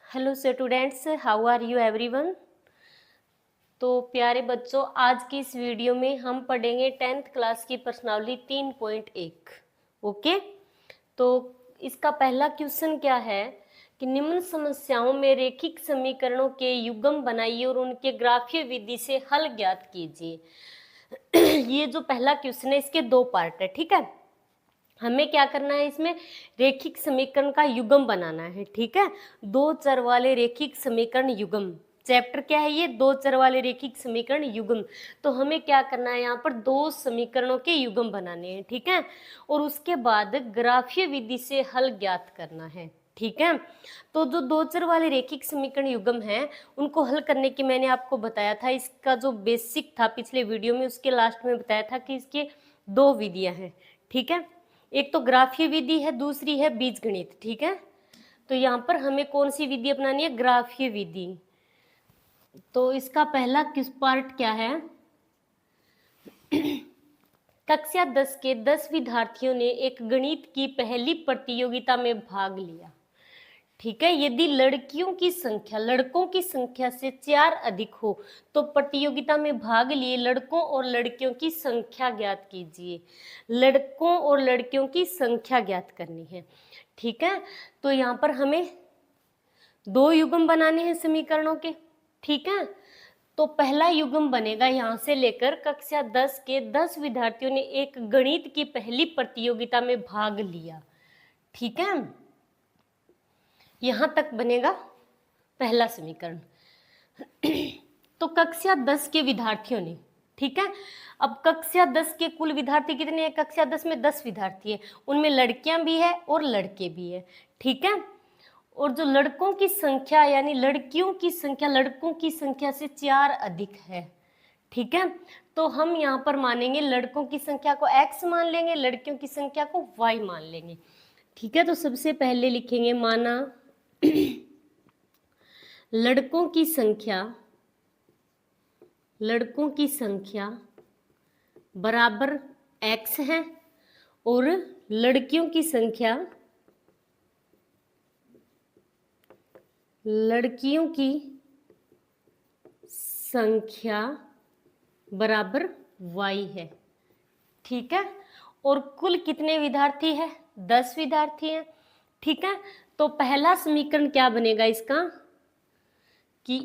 Hello students, how are you everyone. तो प्यारे बच्चों, आज की इस वीडियो में हम पढ़ेंगे 10th क्लास की प्रश्नावली 3.1। ओके, तो इसका पहला क्वेश्चन क्या है कि निम्न समस्याओं में रेखिक समीकरणों के युग्म बनाइए और उनके ग्राफीय विधि से हल ज्ञात कीजिए। ये जो पहला क्वेश्चन है इसके दो पार्ट है, ठीक है। हमें क्या करना है, इसमें रेखिक समीकरण का युग्म बनाना है, ठीक है। दो चर वाले रेखिक समीकरण युग्म चैप्टर क्या है, ये दो चर वाले रेखिक समीकरण युग्म। तो हमें क्या करना है, यहाँ पर दो समीकरणों के युग्म बनाने हैं, ठीक है। और उसके बाद ग्राफीय विधि से हल ज्ञात करना है, ठीक है। तो जो दो चर वाले रेखिक समीकरण युग्म हैं उनको हल करने की मैंने आपको बताया था, इसका जो बेसिक था पिछले वीडियो में उसके लास्ट में बताया था कि इसके दो विधियां हैं, ठीक है। एक तो ग्राफीय विधि है, दूसरी है बीजगणित, ठीक है। तो यहाँ पर हमें कौन सी विधि अपनानी है, ग्राफीय विधि। तो इसका पहला किस पार्ट क्या है, कक्षा 10 के 10 विद्यार्थियों ने एक गणित की पहली प्रतियोगिता में भाग लिया, ठीक है। यदि लड़कियों की संख्या लड़कों की संख्या से 4 अधिक हो तो प्रतियोगिता में भाग लिए लड़कों और लड़कियों की संख्या ज्ञात कीजिए। लड़कों और लड़कियों की संख्या ज्ञात करनी है, ठीक है। तो यहाँ पर हमें दो युग्म बनाने हैं समीकरणों के, ठीक है। तो पहला युग्म बनेगा, यहाँ से लेकर कक्षा 10 के 10 विद्यार्थियों ने एक गणित की पहली प्रतियोगिता में भाग लिया, ठीक है। यहां तक बनेगा पहला समीकरण। तो कक्षा 10 के विद्यार्थियों ने, ठीक है। अब कक्षा 10 के कुल विद्यार्थी कितने हैं, कक्षा 10 में 10 विद्यार्थी है, उनमें लड़कियां भी है और लड़के भी है, ठीक है। और जो लड़कों की संख्या यानी लड़कियों की संख्या लड़कों की संख्या से 4 अधिक है, ठीक है। तो हम यहाँ पर मानेंगे लड़कों की संख्या को x मान लेंगे, लड़कियों की संख्या को y मान लेंगे, ठीक है। तो सबसे पहले लिखेंगे माना लड़कों की संख्या बराबर x है और लड़कियों की संख्या बराबर y है, ठीक है। और कुल कितने विद्यार्थी है, 10 विद्यार्थी हैं, ठीक है। तो पहला समीकरण क्या बनेगा इसका कि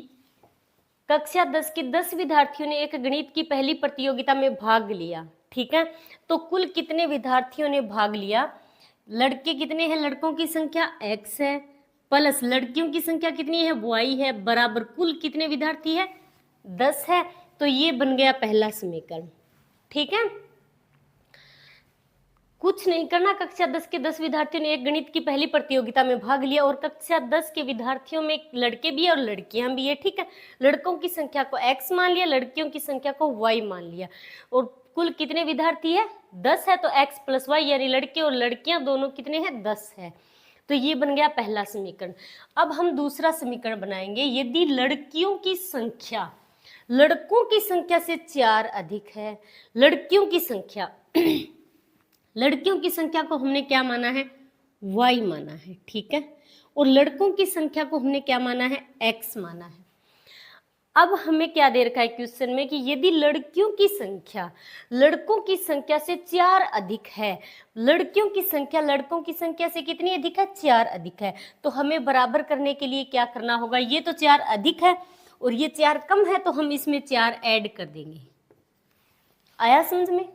कक्षा 10 के 10 विद्यार्थियों ने एक गणित की पहली प्रतियोगिता में भाग लिया, ठीक है। तो कुल कितने विद्यार्थियों ने भाग लिया, लड़के कितने हैं, लड़कों की संख्या x है प्लस लड़कियों की संख्या कितनी है, y है, बराबर कुल कितने विद्यार्थी है, 10 है। तो ये बन गया पहला समीकरण, ठीक है। कुछ नहीं करना, कक्षा 10 के 10 विद्यार्थियों ने एक गणित की पहली प्रतियोगिता में भाग लिया और कक्षा 10 के विद्यार्थियों में लड़के भी है और लड़कियां भी है, ठीक है। लड़कों की संख्या को x मान लिया, लड़कियों की संख्या को y मान लिया और कुल कितने विद्यार्थी है, 10 है। तो x प्लस y यानी लड़के और लड़कियां दोनों कितने हैं, 10 है। तो ये बन गया पहला समीकरण। अब हम दूसरा समीकरण बनाएंगे, यदि लड़कियों की संख्या लड़कों की संख्या से 4 अधिक है, लड़कियों की संख्या को हमने क्या माना है, y माना है, ठीक है। और लड़कों की संख्या को हमने क्या माना है, x माना है। अब हमें क्या दे रखा है क्वेश्चन में कि यदि लड़कियों की संख्या लड़कों की संख्या से 4 अधिक है, लड़कियों की संख्या लड़कों की संख्या से कितनी अधिक है, 4 अधिक है। तो हमें बराबर करने के लिए क्या करना होगा, ये तो 4 अधिक है और ये 4 कम है, तो हम इसमें 4 ऐड कर देंगे। आया समझ में,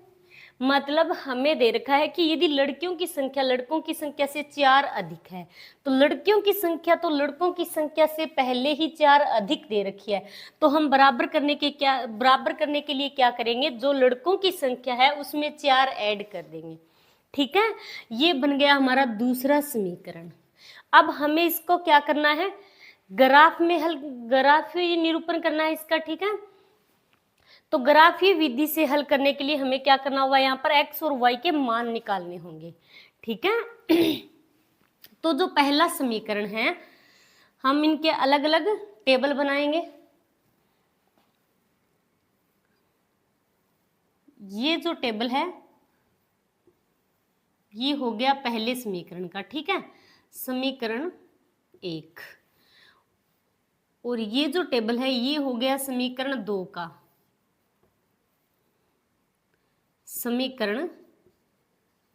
मतलब हमें दे रखा है कि यदि लड़कियों की संख्या लड़कों की संख्या से 4 अधिक है तो लड़कियों की संख्या तो लड़कों की संख्या से पहले ही 4 अधिक दे रखी है। तो हम बराबर करने के लिए क्या करेंगे, जो लड़कों की संख्या है उसमें 4 ऐड कर देंगे, ठीक है। ये बन गया हमारा दूसरा समीकरण। अब हमें इसको क्या करना है, ग्राफीय निरूपण करना है इसका, ठीक है। तो ग्राफीय विधि से हल करने के लिए हमें क्या करना होगा, यहाँ पर x और y के मान निकालने होंगे, ठीक है। तो जो पहला समीकरण है हम इनके अलग अलग टेबल बनाएंगे। ये जो टेबल है ये हो गया पहले समीकरण का, ठीक है, समीकरण 1। और ये जो टेबल है ये हो गया समीकरण 2 का, समीकरण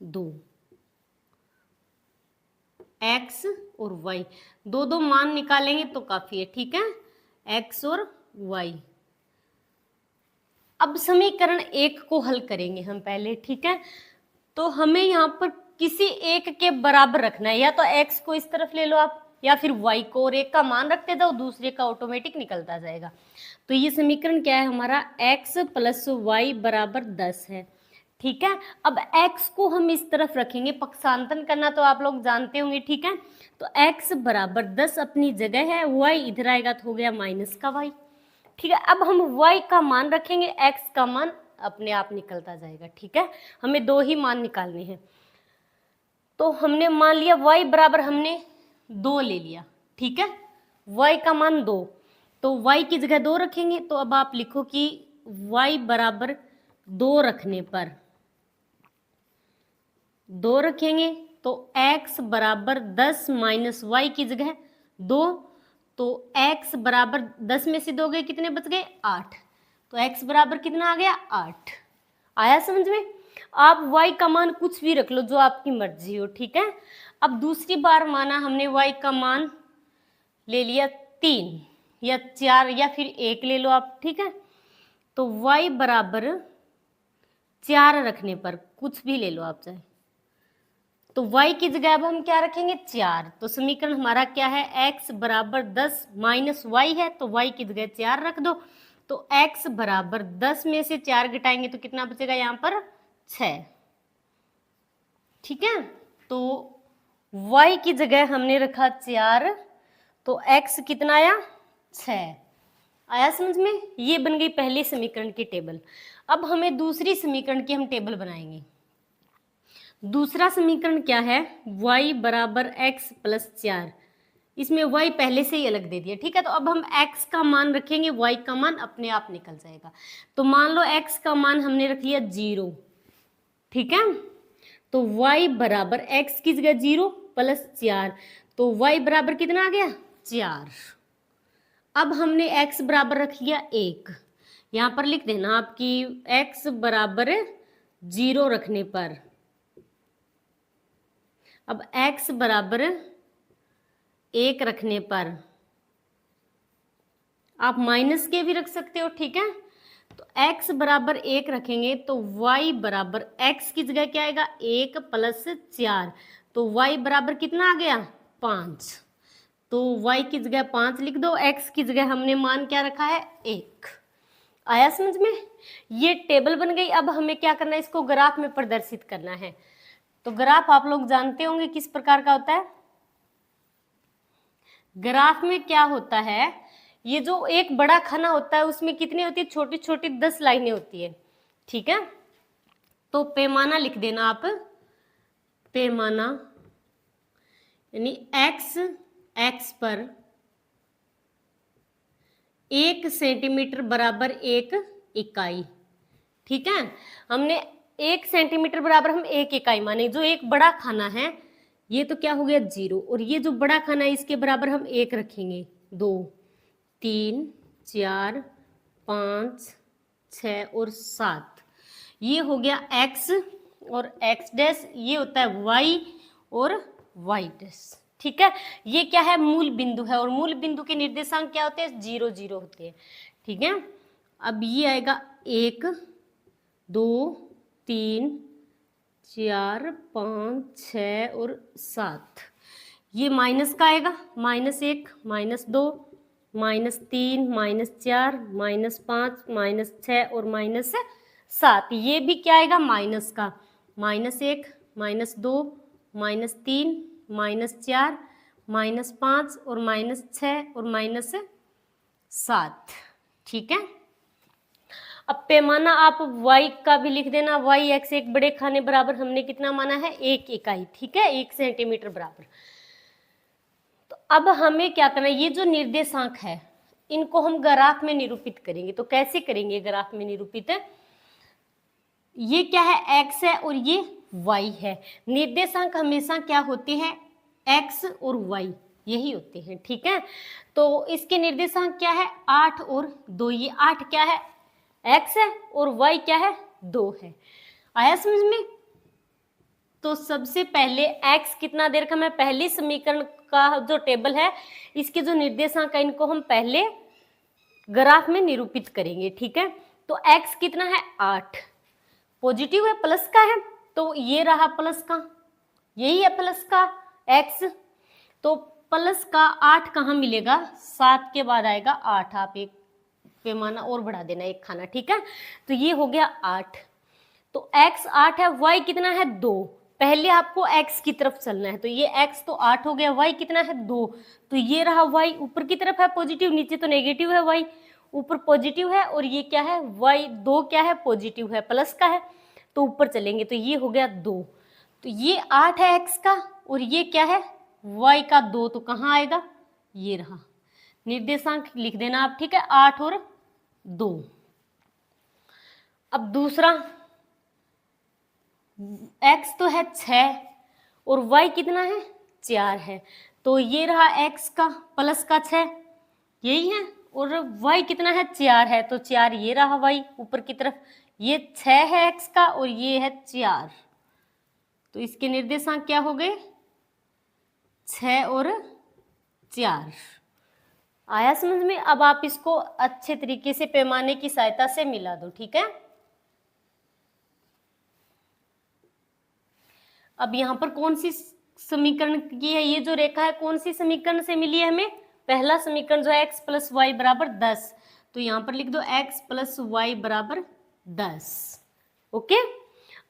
2। x और y दो दो मान निकालेंगे तो काफी है, ठीक है, x और y। अब समीकरण 1 को हल करेंगे हम पहले, ठीक है। तो हमें यहाँ पर किसी एक के बराबर रखना है, या तो x को इस तरफ ले लो आप, या फिर y को, और एक का मान रखते जाओ, दूसरे का ऑटोमेटिक निकलता जाएगा। तो ये समीकरण क्या है हमारा, x + y बराबर 10 है, ठीक है। अब x को हम इस तरफ रखेंगे, पक्षांतन करना तो आप लोग जानते होंगे, ठीक है। तो x बराबर 10 अपनी जगह है, y इधर आएगा तो हो गया माइनस का y, ठीक है। अब हम y का मान रखेंगे, x का मान अपने आप निकलता जाएगा, ठीक है। हमें दो ही मान निकालने हैं। तो हमने मान लिया y बराबर हमने 2 ले लिया, ठीक है, y का मान 2, तो y की जगह 2 रखेंगे। तो अब आप लिखो कि y बराबर 2 रखने पर, 2 रखेंगे तो x बराबर 10 माइनस y की जगह 2, तो x बराबर 10 में से 2 गए, कितने बच गए, 8। तो x बराबर कितना आ गया, 8। आया समझ में। आप y का मान कुछ भी रख लो, जो आपकी मर्जी हो, ठीक है। अब दूसरी बार माना हमने y का मान ले लिया 3 या 4 या फिर 1 ले लो आप, ठीक है। तो y बराबर 4 रखने पर, कुछ भी ले लो आप चाहे, तो y की जगह अब हम क्या रखेंगे, 4। तो समीकरण हमारा क्या है, x बराबर 10 माइनस y है, तो y की जगह 4 रख दो। तो x बराबर 10 में से 4 घटाएंगे तो कितना बचेगा, यहाँ पर 6, ठीक है। तो y की जगह हमने रखा 4, तो x कितना आया, 6। आया समझ में। ये बन गई पहले समीकरण की टेबल। अब हमें दूसरी समीकरण की हम टेबल बनाएंगे। दूसरा समीकरण क्या है, y बराबर x + 4। इसमें y पहले से ही अलग दे दिया, ठीक है। तो अब हम x का मान रखेंगे, y का मान अपने आप निकल जाएगा। तो मान लो x का मान हमने रख लिया 0, ठीक है। तो y बराबर x की जगह 0 + 4, तो y बराबर कितना आ गया, 4। अब हमने x बराबर रख लिया 1, यहाँ पर लिख देना आपकी x बराबर 0 रखने पर, अब x बराबर 1 रखने पर आप माइनस के भी रख सकते हो, ठीक है। तो x बराबर 1 रखेंगे तो y बराबर x की जगह क्या आएगा, 1 + 4, तो y बराबर कितना आ गया, 5। तो y की जगह 5 लिख दो, x की जगह हमने मान क्या रखा है, 1। आया समझ में। ये टेबल बन गई। अब हमें क्या करना है, इसको ग्राफ में प्रदर्शित करना है। तो ग्राफ आप लोग जानते होंगे किस प्रकार का होता है। ग्राफ में क्या होता है, ये जो एक बड़ा खाना होता है उसमें कितनी होती है, छोटी छोटी 10 लाइनें होती है, ठीक है। तो पैमाना लिख देना आप, पैमाना यानी x पर 1 सेंटीमीटर बराबर 1 इकाई, ठीक है। हमने 1 सेंटीमीटर बराबर हम 1 इकाई माने, जो एक बड़ा खाना है ये तो क्या हो गया 0, और ये जो बड़ा खाना है इसके बराबर हम 1 रखेंगे, 2 3 4 5 6 और 7। ये हो गया x और x डैश, ये होता है y और y डैश, ठीक है। ये क्या है, मूल बिंदु है, और मूल बिंदु के निर्देशांक क्या होते हैं, 0 0 होते हैं, ठीक है। अब ये आएगा 1 2 3 4 5 6 और 7। ये माइनस का आएगा, -1 -2 -3 -4 -5 -6 और -7। ये भी क्या आएगा, माइनस का, -1 -2 -3 -4 -5 और -6 और -7, ठीक है। अब पैमाना आप y का भी लिख देना, y x एक बड़े खाने बराबर हमने कितना माना है, 1 इकाई, ठीक है, 1 सेंटीमीटर बराबर। तो अब हमें क्या करना है, ये जो निर्देशांक है इनको हम ग्राफ में निरूपित करेंगे। तो कैसे करेंगे ग्राफ में निरूपित, ये क्या है, x है और ये y है। निर्देशांक हमेशा क्या होते हैं, x और y, यही होते हैं, ठीक है। तो इसके निर्देशांक क्या है, 8 और 2। ये 8 क्या है, x है, और y क्या है, 2 है। आया समझ में। तो सबसे पहले x कितना दे रखा, मैं पहली समीकरण का जो टेबल है इसके जो निर्देशांक है इनको हम पहले ग्राफ में निरूपित करेंगे, ठीक है। तो x कितना है, 8, पॉजिटिव है, प्लस का है, तो ये रहा प्लस का, यही है प्लस का x। तो प्लस का 8 कहाँ मिलेगा, 7 के बाद आएगा 8, आप एक पैमाना और बढ़ा देना, एक खाना, ठीक है। तो ये हो गया 8, तो x 8 है, y कितना है, 2। पहले आपको x की तरफ चलना है, तो ये x तो 8 हो गया, y कितना है, 2। तो ये रहा y, ऊपर की तरफ है पॉजिटिव, नीचे तो नेगेटिव है y, ऊपर पॉजिटिव है, और ये क्या है, y 2 क्या है, पॉजिटिव है, प्लस का है, तो ऊपर चलेंगे, तो ये हो गया 2। तो ये 8 है x का, और ये क्या है, y का 2, तो कहाँ आएगा, ये रहा। निर्देशांक लिख देना आप, ठीक है, 8 और 2। अब दूसरा, x तो है 6 और y कितना है, 4 है, तो ये रहा x का प्लस का 6, यही है, और y कितना है, 4 है, तो 4 ये रहा y ऊपर की तरफ, ये 6 है x का, और ये है 4, तो इसके निर्देशांक क्या हो गए, 6 और 4। आया समझ में। अब आप इसको अच्छे तरीके से पैमाने की सहायता से मिला दो, ठीक है। अब यहाँ पर कौन सी समीकरण की है, ये जो रेखा है कौन सी समीकरण से मिली है हमें, पहला समीकरण जो है x प्लस वाई बराबर 10, तो यहाँ पर लिख दो x प्लस वाई बराबर 10, ओके।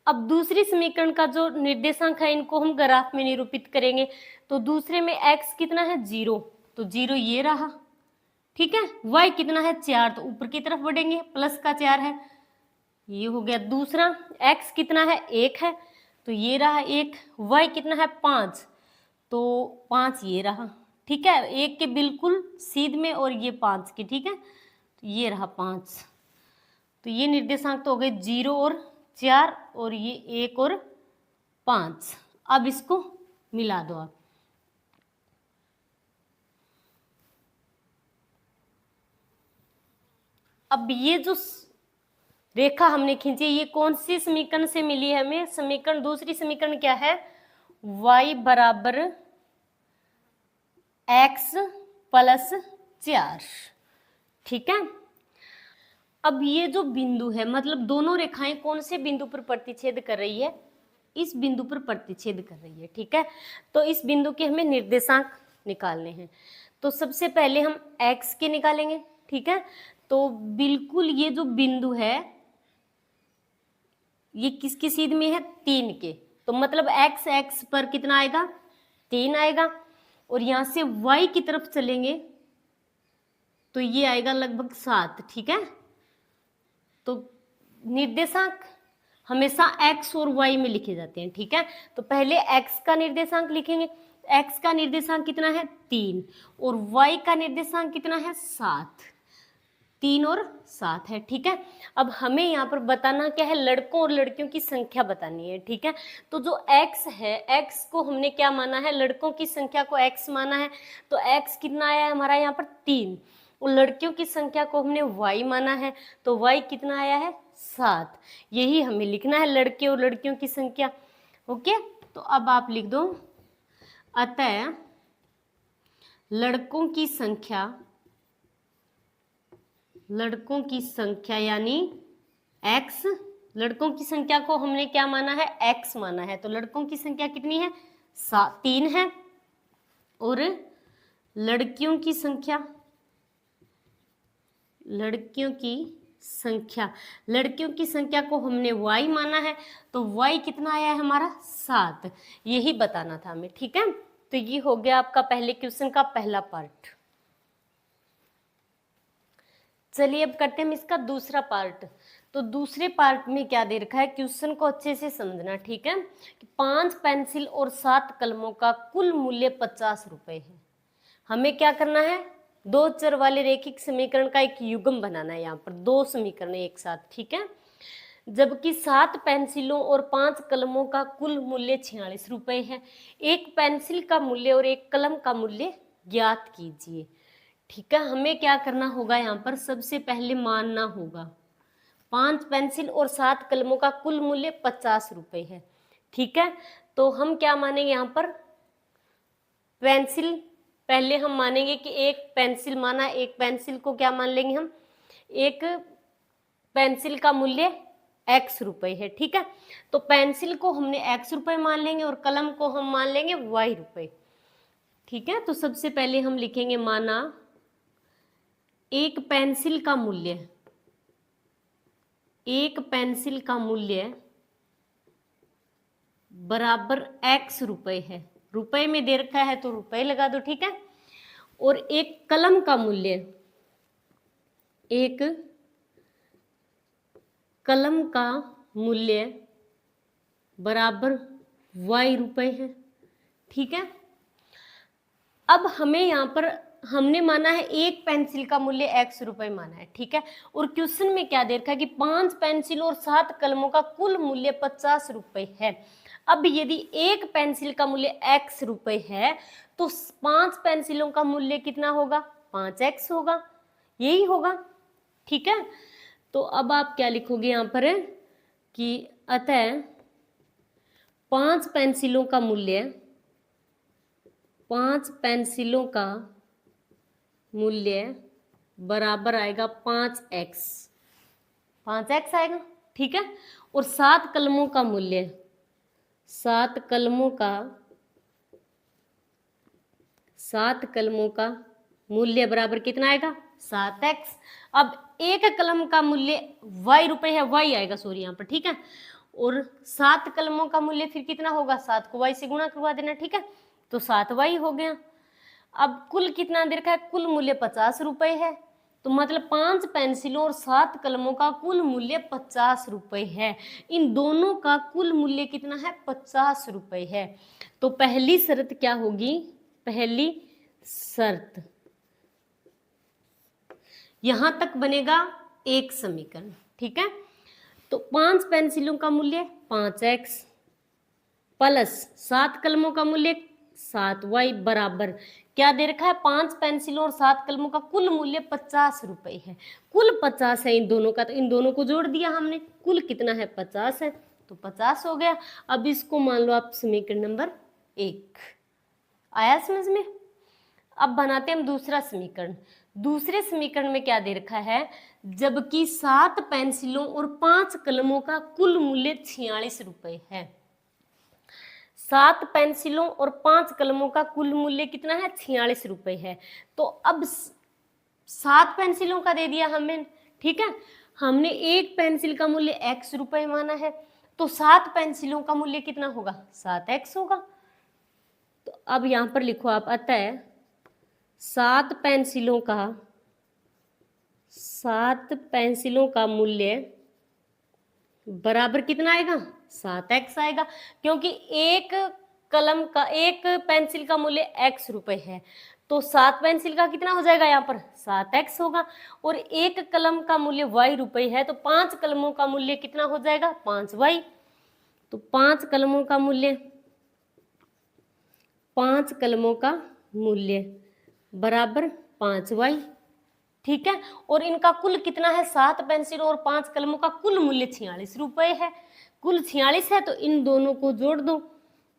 अब दूसरी समीकरण का जो निर्देशांक है इनको हम ग्राफ में निरूपित करेंगे, तो दूसरे में x कितना है, 0, तो 0 ये रहा, ठीक है। y कितना है, 4, तो ऊपर की तरफ बढ़ेंगे, प्लस का 4 है, ये हो गया दूसरा। x कितना है, 1 है, तो ये रहा 1, y कितना है, 5, तो 5 ये रहा, ठीक है, 1 के बिल्कुल सीध में, और ये 5 के, ठीक है, तो ये रहा 5। तो ये निर्देशांक तो हो गए 0 और 4, और ये 1 और 5। अब इसको मिला दो आप, अब ये जो रेखा हमने खींची ये कौन सी समीकरण से मिली है हमें, समीकरण, दूसरी समीकरण क्या है, y बराबर x प्लस 4, ठीक है। अब ये जो बिंदु है, मतलब दोनों रेखाएं कौन से बिंदु पर प्रतिच्छेद कर रही है, इस बिंदु पर प्रतिच्छेद कर रही है, ठीक है। तो इस बिंदु के हमें निर्देशांक निकालने हैं, तो सबसे पहले हम x के निकालेंगे, ठीक है। तो बिल्कुल ये जो बिंदु है ये किसकी सीध में है, 3 के, तो मतलब x पर कितना आएगा, 3 आएगा, और यहां से y की तरफ चलेंगे तो ये आएगा लगभग 7, ठीक है। तो निर्देशांक हमेशा x और y में लिखे जाते हैं, ठीक है। तो पहले x का निर्देशांक लिखेंगे, x का निर्देशांक कितना है, 3, और y का निर्देशांक कितना है, 7, 3 और 7 है, ठीक है। अब हमें यहाँ पर बताना क्या है, लड़कों और लड़कियों की संख्या बतानी है, ठीक है। तो जो x है, x को हमने क्या माना है, लड़कों की संख्या को x माना है, तो x कितना आया है हमारा यहाँ पर, 3, और लड़कियों की संख्या को हमने y माना है, तो y कितना आया है, 7। यही हमें लिखना है, लड़के और लड़कियों की संख्या, ओके। तो अब आप लिख दो, अतः लड़कों की संख्या यानी x, लड़कों की संख्या को हमने क्या माना है, x माना है, तो लड़कों की संख्या कितनी है, 3 है, और लड़कियों की संख्या को हमने y माना है, तो y कितना आया है हमारा, 7। यही बताना था हमें, ठीक है। तो ये हो गया आपका पहले क्वेश्चन का पहला पार्ट। चलिए अब करते हैं हम इसका दूसरा पार्ट। तो दूसरे पार्ट में क्या दे रखा है, क्वेश्चन को अच्छे से समझना, ठीक है। कि 5 पेंसिल और 7 कलमों का कुल मूल्य 50 रुपए है। हमें क्या करना है, 2 चर वाले रैखिक समीकरण का एक युग्म बनाना है, यहाँ पर 2 समीकरण एक साथ, ठीक है। जबकि 7 पेंसिलों और 5 कलमों का कुल मूल्य 46 रुपए है। एक पेंसिल का मूल्य और एक कलम का मूल्य ज्ञात कीजिए। ठीक है, हमें क्या करना होगा, यहाँ पर सबसे पहले मानना होगा 5 पेंसिल और 7 कलमों का कुल मूल्य 50 रुपए है। ठीक है, तो हम क्या मानेंगे यहाँ पर, पेंसिल पहले हम मानेंगे कि एक पेंसिल माना, एक पेंसिल को क्या मान लेंगे हम, एक पेंसिल का मूल्य x रुपए है। ठीक है, तो पेंसिल को हमने x रुपए मान लेंगे और कलम को हम मान लेंगे y रुपए। ठीक है, तो सबसे पहले हम लिखेंगे माना एक पेंसिल का मूल्य, एक पेंसिल का मूल्य बराबर x रुपए है, रुपए में दे रखा है तो रुपए लगा दो। ठीक है, और एक कलम का मूल्य, एक कलम का मूल्य बराबर y रुपए है। ठीक है, अब हमें यहाँ पर हमने माना है एक पेंसिल का मूल्य x रुपए माना है। ठीक है, और क्वेश्चन में क्या दे रखा है कि 5 पेंसिल और 7 कलमों का कुल मूल्य 50 रुपए है। अब यदि एक पेंसिल का मूल्य x रुपए है तो 5 पेंसिलों का मूल्य कितना होगा, 5x होगा, यही होगा। ठीक है, तो अब आप क्या लिखोगे यहाँ पर कि अतः 5 पेंसिलों का मूल्य, 5 पेंसिलों का मूल्य बराबर आएगा 5x, 5x आएगा। ठीक है, और 7 कलमों का मूल्य, 7 कलमों का, 7 कलमों का मूल्य बराबर कितना आएगा, 7x। अब एक कलम का मूल्य y रुपए है, y आएगा सॉरी यहाँ पर। ठीक है, और 7 कलमों का मूल्य फिर कितना होगा, 7 को y से गुणा करवा देना। ठीक है, तो 7y हो गया। अब कुल कितना दे रखा है, कुल मूल्य 50 रुपए है, तो मतलब 5 पेंसिलों और 7 कलमों का कुल मूल्य 50 रुपए है। इन दोनों का कुल मूल्य कितना है, 50 रुपए है। तो पहली शर्त क्या होगी, पहली शर्त, यहां तक बनेगा एक समीकरण। ठीक है, तो 5 पेंसिलों का मूल्य 5x प्लस 7 कलमों का मूल्य 7y बराबर क्या दे रखा है, 5 पेंसिलों और 7 कलमों का कुल मूल्य 50 रुपए है। कुल 50 है इन दोनों का, तो इन दोनों को जोड़ दिया हमने, कुल कितना है, 50 है, तो 50 हो गया। अब इसको मान लो आप समीकरण नंबर 1। आया समझ में। अब बनाते हैं हम दूसरा समीकरण। दूसरे समीकरण में क्या दे रखा है, जबकि 7 पेंसिलों और 5 कलमों का कुल मूल्य 46 रुपए है। 7 पेंसिलों और 5 कलमों का कुल मूल्य कितना है, 46 रुपए है। तो अब 7 पेंसिलों का दे दिया हमें। ठीक है, हमने एक पेंसिल का मूल्य x रुपए माना है, तो 7 पेंसिलों का मूल्य कितना होगा, 7x होगा। तो अब यहां पर लिखो आप, अतः 7 पेंसिलों का मूल्य बराबर कितना आएगा, 7x आएगा, क्योंकि एक कलम का, एक पेंसिल का मूल्य x रुपए है, तो 7 पेंसिल का कितना हो जाएगा, यहाँ पर 7x होगा। और एक कलम का मूल्य y रुपए है, तो 5 कलमों का मूल्य कितना हो जाएगा, 5y। तो 5 कलमों का मूल्य, 5 कलमों का मूल्य बराबर 5y। ठीक है, और इनका कुल कितना है, 7 पेंसिलों और 5 कलमों का कुल मूल्य 46 रुपए है। कुल 46 है, तो इन दोनों को जोड़ दो,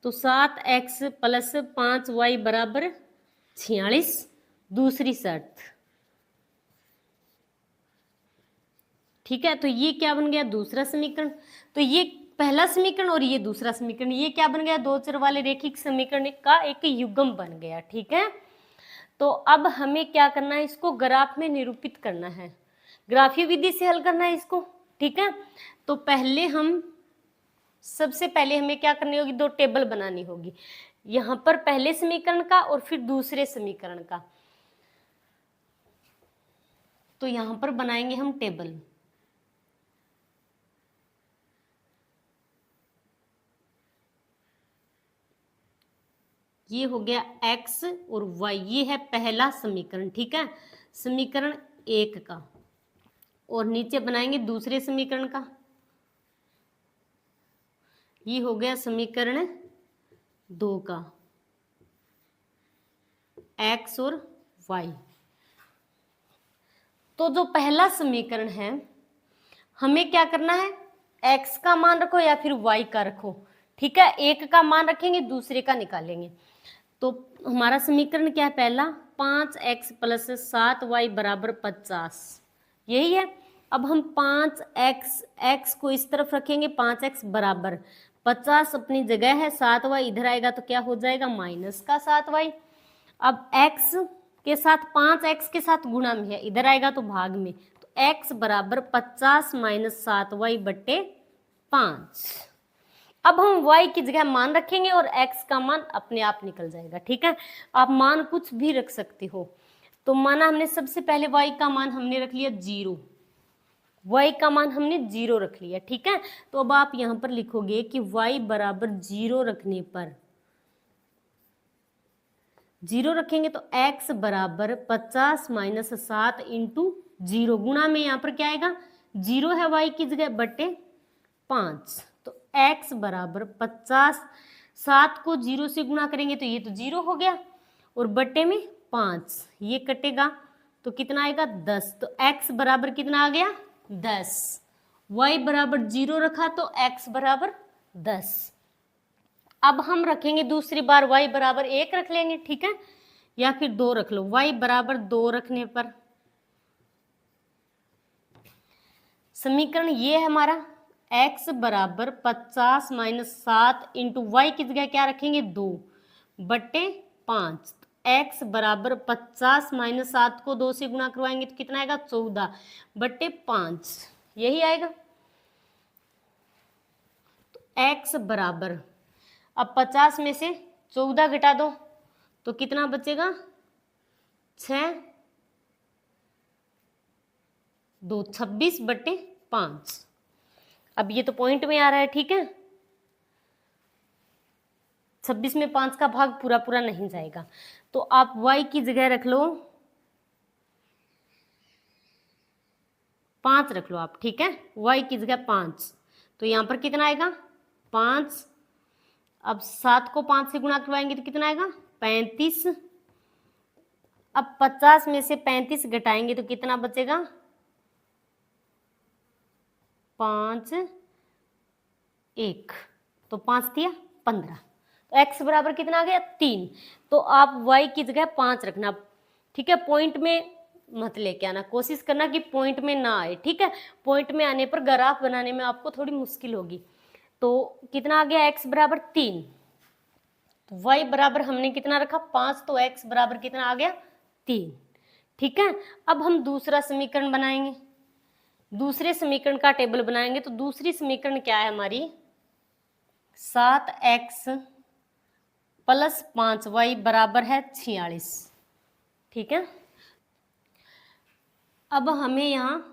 तो 7x प्लस 5y बराबर 46। दूसरी शर्त। ठीक है, तो ये क्या बन गया, दूसरा समीकरण। तो ये पहला समीकरण और ये दूसरा समीकरण, ये क्या बन गया, दो चर वाले रेखिक समीकरण का एक युग्म बन गया। ठीक है, तो अब हमें क्या करना है, इसको ग्राफ में निरूपित करना है, ग्राफीय विधि से हल करना है इसको। ठीक है, तो पहले हम, सबसे पहले हमें क्या करनी होगी, दो टेबल बनानी होगी, यहाँ पर पहले समीकरण का और फिर दूसरे समीकरण का। तो यहाँ पर बनाएंगे हम टेबल, ये हो गया x और y, ये है पहला समीकरण। ठीक है, समीकरण 1 का, और नीचे बनाएंगे दूसरे समीकरण का, ये हो गया समीकरण 2 का। x और y। तो जो पहला समीकरण है हमें क्या करना है, x का मान रखो या फिर y का रखो, ठीक है। एक का मान रखेंगे, दूसरे का निकालेंगे। तो हमारा समीकरण क्या है, पहला 5x प्लस 7y बराबर 50, यही है। अब हम 5x को इस तरफ रखेंगे, 5x बराबर 50 अपनी जगह है, 7y इधर आएगा तो क्या हो जाएगा, माइनस का 7y। अब x के साथ 5x के साथ गुणा में है, इधर आएगा तो भाग में, तो x बराबर 50 माइनस 7y बट्टे 5। अब हम y की जगह मान रखेंगे और x का मान अपने आप निकल जाएगा, ठीक है। आप मान कुछ भी रख सकते हो। तो माना हमने सबसे पहले y का मान हमने रख लिया 0, y का मान हमने 0 रख लिया, ठीक है। तो अब आप यहां पर लिखोगे कि y बराबर 0 रखने पर, 0 रखेंगे तो x बराबर 50 माइनस 7 इंटू 0, गुणा में यहाँ पर क्या आएगा, 0 है y की जगह बट्टे 5। तो x बराबर 50, 7 को 0 से गुणा करेंगे तो ये तो 0 हो गया, और बट्टे में 5, ये कटेगा तो कितना आएगा 10। तो x बराबर कितना आ गया 10, y बराबर 0 रखा तो x बराबर 10। अब हम रखेंगे दूसरी बार y बराबर 1 रख लेंगे, ठीक है, या फिर 2 रख लो। y बराबर 2 रखने पर समीकरण ये है हमारा, x बराबर 50 माइनस 7 इंटू वाई की जगह क्या रखेंगे 2 बट्टे 5। x बराबर 50 माइनस 7 को 2 से गुणा करवाएंगे तो कितना आएगा 14 बट्टे 5, यही आएगा। तो x बराबर, अब 50 में से 14 घटा दो तो कितना बचेगा 6, 2 26 बट्टे 5। अब ये तो पॉइंट में आ रहा है, ठीक है। 26 में 5 का भाग पूरा पूरा नहीं जाएगा, तो आप y की जगह रख लो 5 रख लो आप, ठीक है, y की जगह 5। तो यहां पर कितना आएगा 5। अब 7 को 5 से गुणा करवाएंगे तो कितना आएगा 35। अब 50 में से 35 घटाएंगे तो कितना बचेगा 5 1, तो 5 दिया 15। तो x बराबर कितना आ गया 3। तो आप y की जगह 5 रखना, ठीक है। पॉइंट में मत लेके आना, कोशिश करना कि पॉइंट में ना आए, ठीक है। पॉइंट में आने पर ग्राफ बनाने में आपको थोड़ी मुश्किल होगी। तो कितना आ गया x बराबर 3, तो y बराबर हमने कितना रखा 5, तो x बराबर कितना आ गया 3, ठीक है। अब हम दूसरा समीकरण बनाएंगे, दूसरे समीकरण का टेबल बनाएंगे। तो दूसरी समीकरण क्या है हमारी, 7x प्लस 5y बराबर है 46, ठीक है। अब हमें यहाँ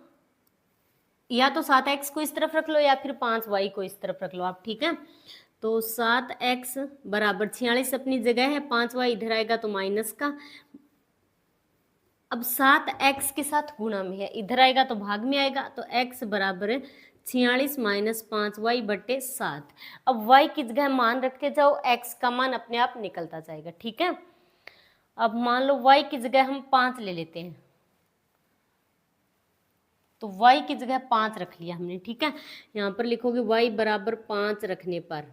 या तो 7x को इस तरफ रख लो या फिर 5y को इस तरफ रख लो आप, ठीक है। तो 7x बराबर 46 अपनी जगह है, 5y इधर आएगा तो माइनस का। अब 7x के साथ गुणा में है, इधर आएगा तो भाग में आएगा, तो x बराबर 46 माइनस 5y बट्टे 7। अब y की जगह मान रखते जाओ, x का मान अपने आप निकलता जाएगा, ठीक है। अब मान लो y की जगह हम 5 ले लेते हैं, तो y की जगह 5 रख लिया हमने, ठीक है। यहाँ पर लिखोगे y बराबर 5 रखने पर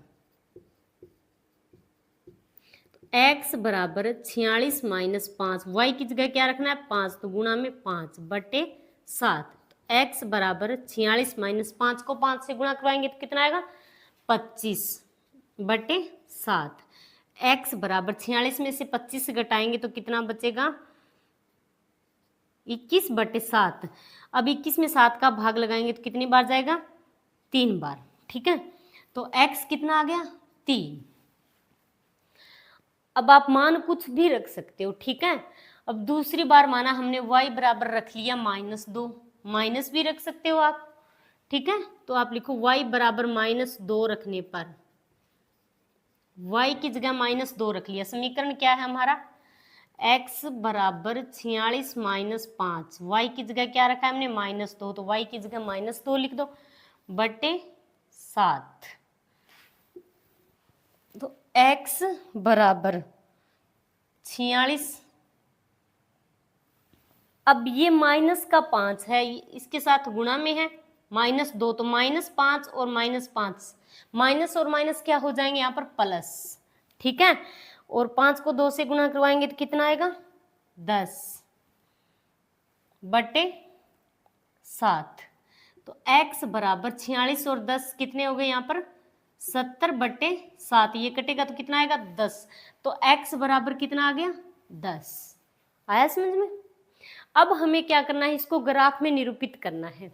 x बराबर 46 माइनस 5, y की जगह क्या रखना है 5, तो गुणा में 5 बटे 7। तो x बराबर 46 माइनस 5 को 5 से गुणा करवाएंगे तो कितना आएगा 25 बटे 7। x बराबर 46 में से 25 घटाएंगे तो कितना बचेगा 21 बटे 7। अब 21 में 7 का भाग लगाएंगे तो कितनी बार जाएगा 3 बार, ठीक है। तो x कितना आ गया 3। अब आप मान कुछ भी रख सकते हो, ठीक है। अब दूसरी बार माना हमने y बराबर रख लिया -2, माइनस भी रख सकते हो आप, ठीक है। तो आप लिखो y बराबर -2 रखने पर, y की जगह -2 रख लिया। समीकरण क्या है हमारा, x बराबर 46 माइनस 5, y की जगह क्या रखा है हमने -2, तो y की जगह -2 लिख दो बटे 7। तो x बराबर 46। अब ये माइनस का 5 है, इसके साथ गुणा में है, -2, तो -5 और -5, माइनस और माइनस क्या हो जाएंगे यहाँ पर प्लस, ठीक है। और 5 को 2 से गुणा करवाएंगे तो कितना आएगा, 10/7। तो x बराबर 46 और 10 कितने हो गए यहाँ पर, 70/7। ये कटेगा तो कितना आएगा, 10। तो x बराबर कितना आ गया, 10। आया समझ में। अब हमें क्या करना है, इसको ग्राफ में निरूपित करना है।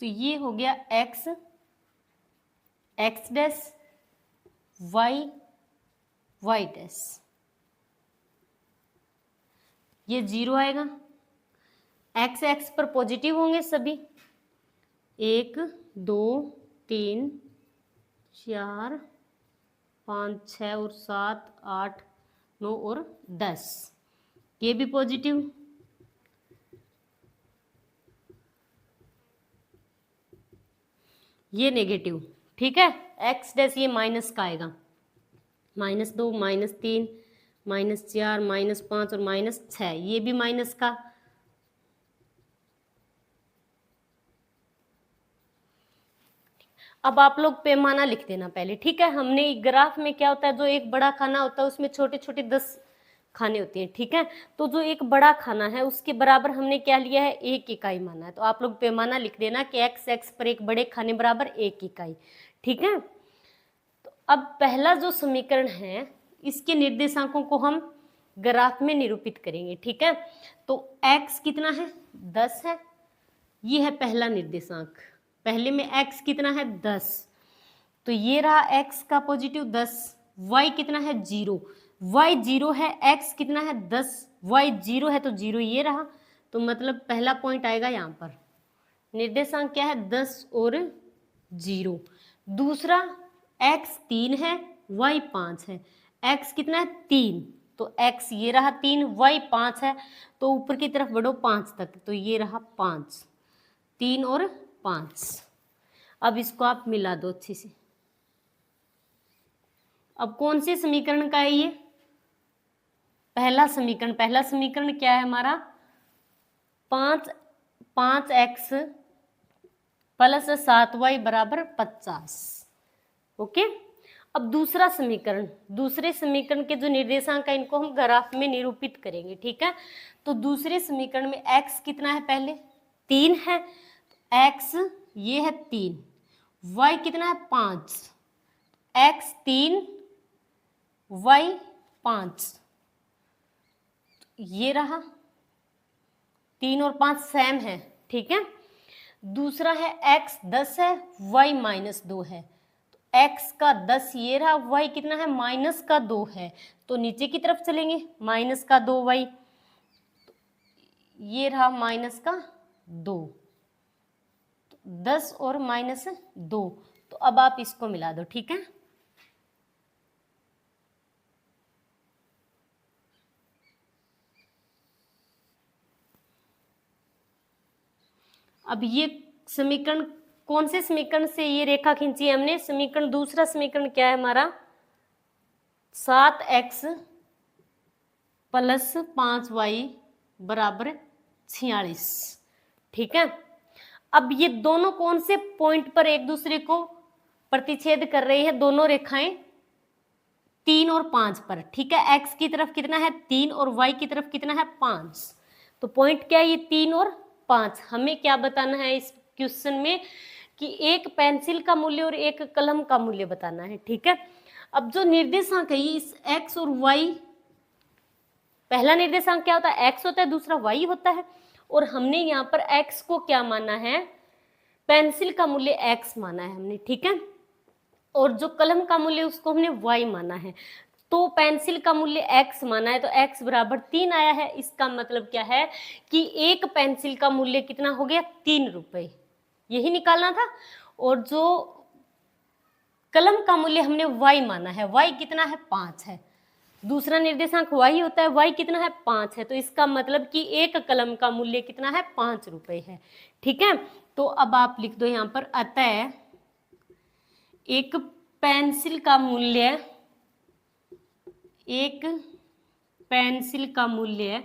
तो ये हो गया x डैश, y डैश, ये 0 आएगा। x पर पॉजिटिव होंगे सभी, 1 2 3 4 5 6 और 7 8 9 और 10, ये भी पॉजिटिव। ये नेगेटिव, ठीक है। x डैश ये माइनस का आएगा, -2 -3 -4 -5 और -6, ये भी माइनस का। अब आप लोग पैमाना लिख देना पहले, ठीक है। हमने ग्राफ में क्या होता है, जो एक बड़ा खाना होता है उसमें छोटे छोटे 10 खाने होते हैं, ठीक है। तो जो एक बड़ा खाना है उसके बराबर हमने क्या लिया है, 1 इकाई माना है। तो आप लोग पैमाना लिख देना कि x पर एक बड़े खाने बराबर 1 इकाई, ठीक है। तो अब पहला जो समीकरण है इसके निर्देशांकों को हम ग्राफ में निरूपित करेंगे, ठीक है। तो x कितना है, 10 है, ये है पहला निर्देशांक। पहले में x कितना है, 10, तो ये रहा x का पॉजिटिव 10। y कितना है, 0, y 0 है, x कितना है, 10, y 0 है तो 0 ये रहा। तो मतलब पहला पॉइंट आएगा यहाँ पर, निर्देशांक क्या है, 10 और 0। दूसरा x 3 है, y 5 है, x कितना है, 3, तो x ये रहा 3, y 5 है, तो ऊपर की तरफ बढ़ो 5 तक, तो ये रहा 5, 3 और 5। अब इसको आप मिला दो अच्छे से। अब कौन से समीकरण का है ये, पहला समीकरण। पहला समीकरण क्या है हमारा, 5x + 7y = 50, ओके। अब दूसरा समीकरण, दूसरे समीकरण के जो निर्देशांक है इनको हम ग्राफ में निरूपित करेंगे, ठीक है। तो दूसरे समीकरण में x कितना है, पहले 3 है, x ये है 3, y कितना है, 5, x 3 y 5, ये रहा 3 और 5 सेम है, ठीक है। दूसरा है x 10 है, y -2 है, तो x का 10 ये रहा, y कितना है, -2 है, तो नीचे की तरफ चलेंगे, -2y, ये रहा -2, 10 और -2। तो अब आप इसको मिला दो, ठीक है। अब ये समीकरण, कौन से समीकरण से ये रेखा खींची है हमने, समीकरण, दूसरा समीकरण क्या है हमारा, 7x + 5y = 46, ठीक है। अब ये दोनों कौन से पॉइंट पर एक दूसरे को प्रतिच्छेद कर रही है, दोनों रेखाएं 3 और 5 पर, ठीक है। x की तरफ कितना है, 3, और y की तरफ कितना है, 5। तो पॉइंट क्या है, ये 3 और 5। हमें क्या बताना है इस क्वेश्चन में कि एक पेंसिल का मूल्य और एक कलम का मूल्य बताना है, ठीक है। अब जो निर्देशांक है ये इस x और y, पहला निर्देशांक क्या होता है, x होता है, दूसरा y होता है, और हमने यहाँ पर x को क्या माना है, पेंसिल का मूल्य x माना है हमने, ठीक है। और जो कलम का मूल्य उसको हमने y माना है। तो पेंसिल का मूल्य x माना है, तो x = 3 आया है। इसका मतलब क्या है कि एक पेंसिल का मूल्य कितना हो गया, 3 रुपए, यही निकालना था। और जो कलम का मूल्य हमने y माना है, y कितना है, 5 है, दूसरा निर्देशांक y होता है, y कितना है 5 है, तो इसका मतलब कि एक कलम का मूल्य कितना है 5 रुपए है। ठीक है, तो अब आप लिख दो यहाँ पर, अतः एक पेंसिल का मूल्य, एक पेंसिल का मूल्य,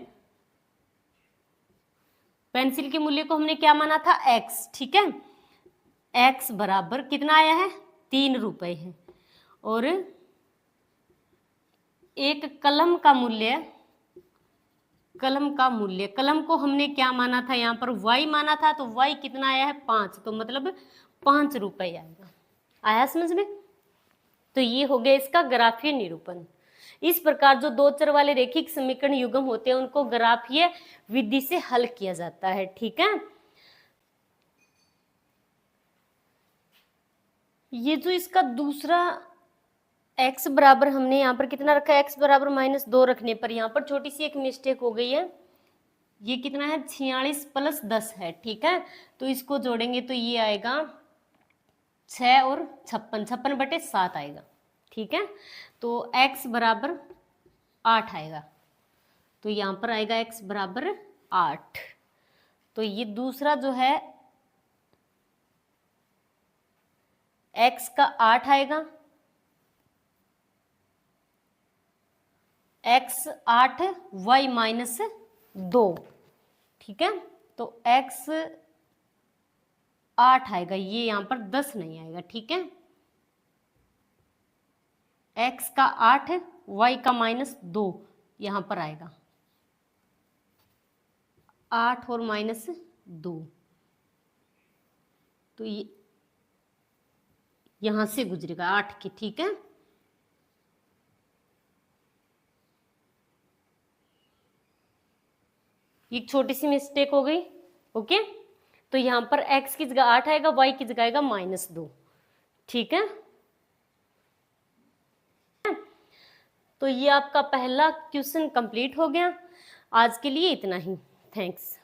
पेंसिल के मूल्य को हमने क्या माना था x, ठीक है, x बराबर कितना आया है 3 रुपए है। और एक कलम का मूल्य, कलम का मूल्य, कलम को हमने क्या माना था यहाँ पर y माना था, तो y कितना आया है 5, तो मतलब 5 रुपए आएगा। आया समझ में? तो ये हो गया इसका ग्राफीय निरूपण। इस प्रकार जो दो चर वाले रेखिक समीकरण युग्म होते हैं उनको ग्राफीय विधि से हल किया जाता है। ठीक है, ये जो इसका दूसरा x बराबर हमने यहाँ पर कितना रखा है, x बराबर -2 रखने पर यहाँ पर छोटी सी एक मिस्टेक हो गई है। ये कितना है 46 + 10 है। ठीक है, तो इसको जोड़ेंगे तो ये आएगा 6 और 56, 56/7 आएगा। ठीक है, तो x बराबर 8 आएगा, तो यहाँ पर आएगा x बराबर 8। तो ये दूसरा जो है x का 8 आएगा, x 8 y -2। ठीक है, तो x 8 आएगा, ये यहाँ पर 10 नहीं आएगा। ठीक है, x का 8 y का -2 यहाँ पर आएगा, 8 और -2, तो ये यहां से गुजरेगा 8 की। ठीक है, एक छोटी सी मिस्टेक हो गई। ओके, तो यहां पर x की जगह 8 आएगा, y की जगह आएगा -2। ठीक है, तो ये आपका पहला क्वेश्चन कंप्लीट हो गया। आज के लिए इतना ही। थैंक्स।